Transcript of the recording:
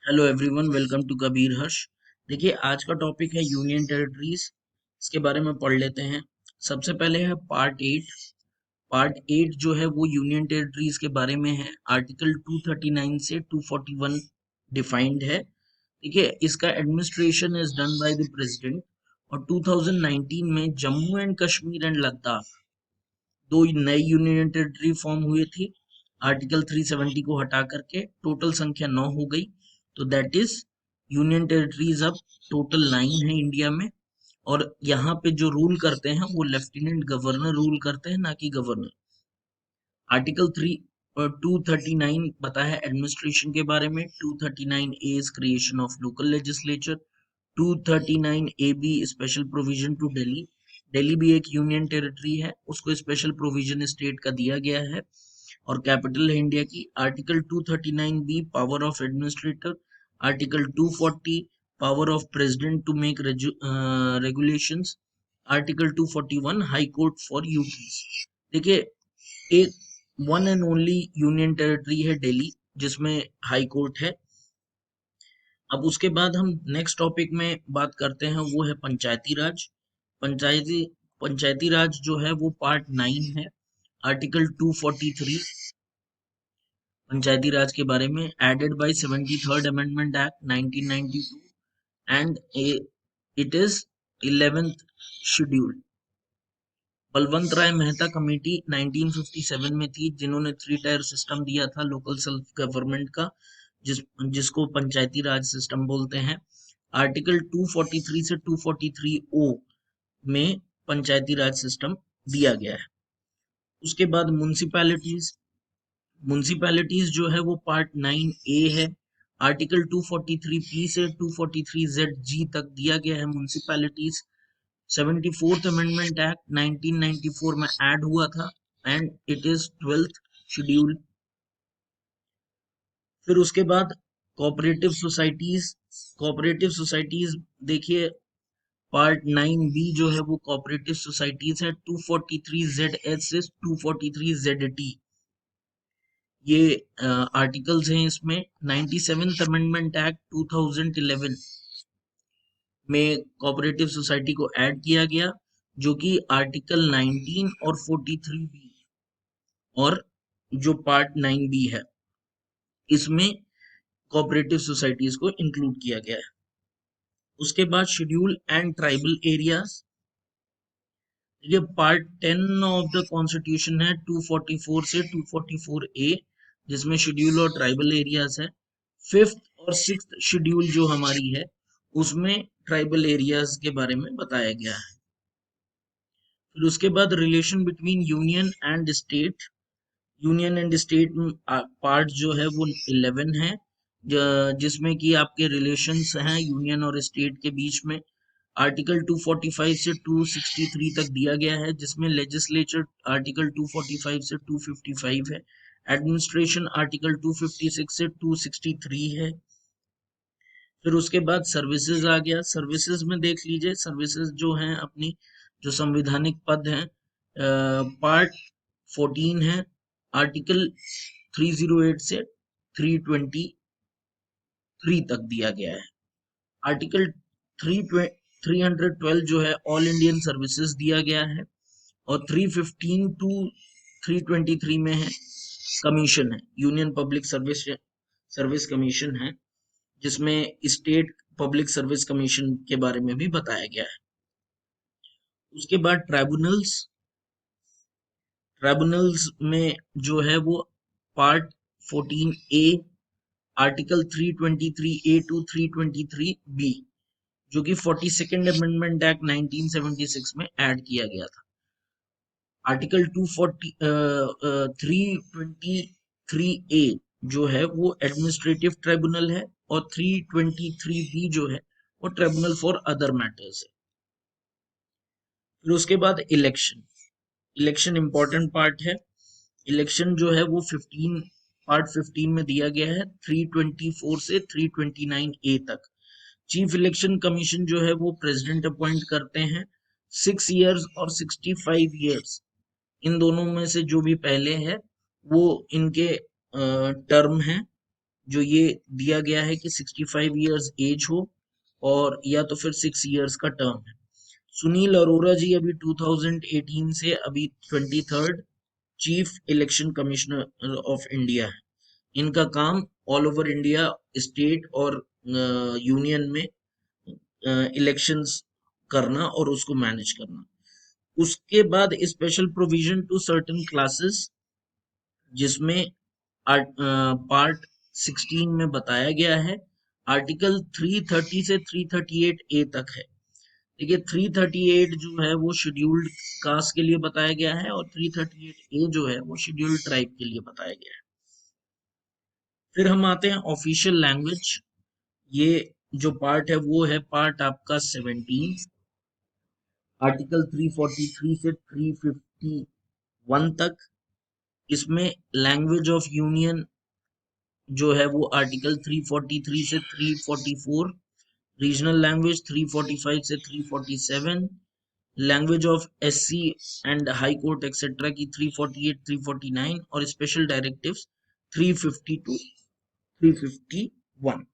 Hello everyone, welcome to Kabir Harsh. देखिए, आज का टॉपिक है यूनियन टेरिटरीज। इसके बारे में पढ़ लेते हैं। सबसे पहले है पार्ट 8। पार्ट 8 जो है वो यूनियन टेरिटरीज के बारे में है। आर्टिकल 239 से 241 डिफाइंड है। देखिए, इसका administration is done by the president. और 2019 में जम्मू एंड कश्मीर एंड लद्दाख दो नई यूनियन टेरिटरी फॉर्म हुई थी। आर्टिकल 370 को हटा करके टोटल संख्या 9 हो गई। तो दैट इज यूनियन टेरिटरीज अब टोटल 9 है इंडिया में। और यहाँ पे जो रूल करते हैं वो लेफ्टिनेंट गवर्नर रूल करते हैं, ना कि गवर्नर। आर्टिकल 239 बताया एडमिनिस्ट्रेशन के बारे में। 239A is creation of local legislature. 239AB special provision to Delhi. Delhi भी एक यूनियन टेरिटरी है, उसको स्पेशल प्रोविजन स्टेट का दिया गया है और कैपिटल है इंडिया की। Article 239B power of administrator. Article 240 power of president to make regulations. Article 241 high court for यूपीज। देखिए, एक one and only union territory है दिल्ली, जिसमें हाई कोर्ट है। अब उसके बाद हम नेक्स्ट टॉपिक में बात करते हैं, वो है पंचायती राज। पंचायती पंचायती राज जो है वो पार्ट 9 है। आर्टिकल 243 पंचायती राज के बारे में, added by 73rd amendment act 1992 and it is 11th schedule. Balwant Rai Mehta committee 1957 में थी, जिन्होंने 3 टायर सिस्टम दिया था लोकल सेल्फ गवर्नमेंट का, जिसको पंचायती राज सिस्टम बोलते हैं। आर्टिकल 243 से 243O में पंचायती राज सिस्टम दिया गया है। उसके बाद म्युनिसिपैलिटीज। म्युनिसिपैलिटीज जो है वो पार्ट 9A है। आर्टिकल 243P से 243ZG तक दिया गया है म्युनिसिपैलिटीज। 74th अमेंडमेंट एक्ट 1994 में ऐड हुआ था and it is 12th schedule. फिर उसके बाद कोऑपरेटिव सोसाइटीज। कोऑपरेटिव सोसाइटीज देखिए, पार्ट 9B जो है वो कोऑपरेटिव सोसाइटीज है। 243ZH से 243ZT ये आर्टिकल्स हैं इसमें। 97th अमेंडमेंट एक्ट 2011 में कोऑपरेटिव सोसाइटी को ऐड किया गया, जो कि आर्टिकल 19 और 43B और जो पार्ट 9B है, इसमें कोऑपरेटिव सोसाइटीज को इंक्लूड किया गया है। उसके बाद शेड्यूल एंड ट्राइबल एरियाज। ये पार्ट 10 ऑफ द कॉन्स्टिट्यूशन है, 244 से 244A, जिसमें शेड्यूल और ट्राइबल एरियाज है। 5th और 6th शेड्यूल जो हमारी है, उसमें ट्राइबल एरियाज के बारे में बताया गया है। फिर उसके बाद relation between union and state. Union and state part जो है वो 11 है, जिसमें कि आपके रिलेशंस हैं यूनियन और स्टेट के बीच में। आर्टिकल 245 से 263 तक दिया गया है, जिसमें लेजिस्लेचर आर्टिकल 245 से 255 है। एडमिनिस्ट्रेशन आर्टिकल 256 से 263 है। फिर उसके बाद सर्विसेज आ गया। सर्विसेज में देख लीजिए, सर्विसेज जो हैं अपनी, जो संविधानिक पद हैं, पार्ट 14 है। आर्टिकल 308 से 323 तक दिया गया है। आर्टिकल 312 जो है ऑल इंडियन सर्विसेज दिया गया है। और 315 टू 323 में है कमीशन है, union public service service commission है, जिसमें स्टेट पब्लिक सर्विस कमीशन के बारे में भी बताया गया है। उसके बाद ट्राइब्यूनल्स। ट्राइब्यूनल्स में जो है वो part 14A, article 323A to 323B, जो कि 42nd अमेंडमेंट एक्ट 1976 में ऐड किया गया था। आर्टिकल 323A जो है वो एडमिनिस्ट्रेटिव ट्राइब्यूनल है, और 323B जो है वो ट्राइब्यूनल फॉर अदर मैटर्स है। फिर उसके बाद इलेक्शन। इलेक्शन इंपॉर्टेंट पार्ट है। इलेक्शन जो है वो पार्ट 15 में दिया गया है, 324 से 329A तक। चीफ इलेक्शन कमीशन जो है वो प्रेसिडेंट अपॉइंट करते हैं। 6 इयर्स और 65 इयर्स, इन दोनों में से जो भी पहले है वो इनके टर्म है। जो ये दिया गया है कि 65 इयर्स एज हो और या तो फिर 6 इयर्स का टर्म है। सुनील अरोरा जी अभी 2018 से अभी 23rd chief election commissioner of India है। इनका काम ऑल ओवर इंडिया स्टेट और यूनियन में इलेक्शंस करना और उसको मैनेज करना। उसके बाद special provision to certain classes, जिसमें पार्ट 16 में बताया गया है, आर्टिकल 330 से 338 ए तक है। देखिए 338 जो है वो शेड्यूल्ड कास्ट के लिए बताया गया है और 338 ए जो है वो शेड्यूल्ड ट्राइब के लिए बताया गया है। फिर हम आते हैं ऑफिशियल लैंग्वेज। ये जो पार्ट है वो है पार्ट आपका 17, आर्टिकल 343 से 351 तक। इसमें लैंग्वेज ऑफ यूनियन जो है वो आर्टिकल 343 से 344, रीजनल लैंग्वेज 345 से 347, language of SC and high court etcetera की 348 349 और स्पेशल डायरेक्टिव्स 350 टू 351।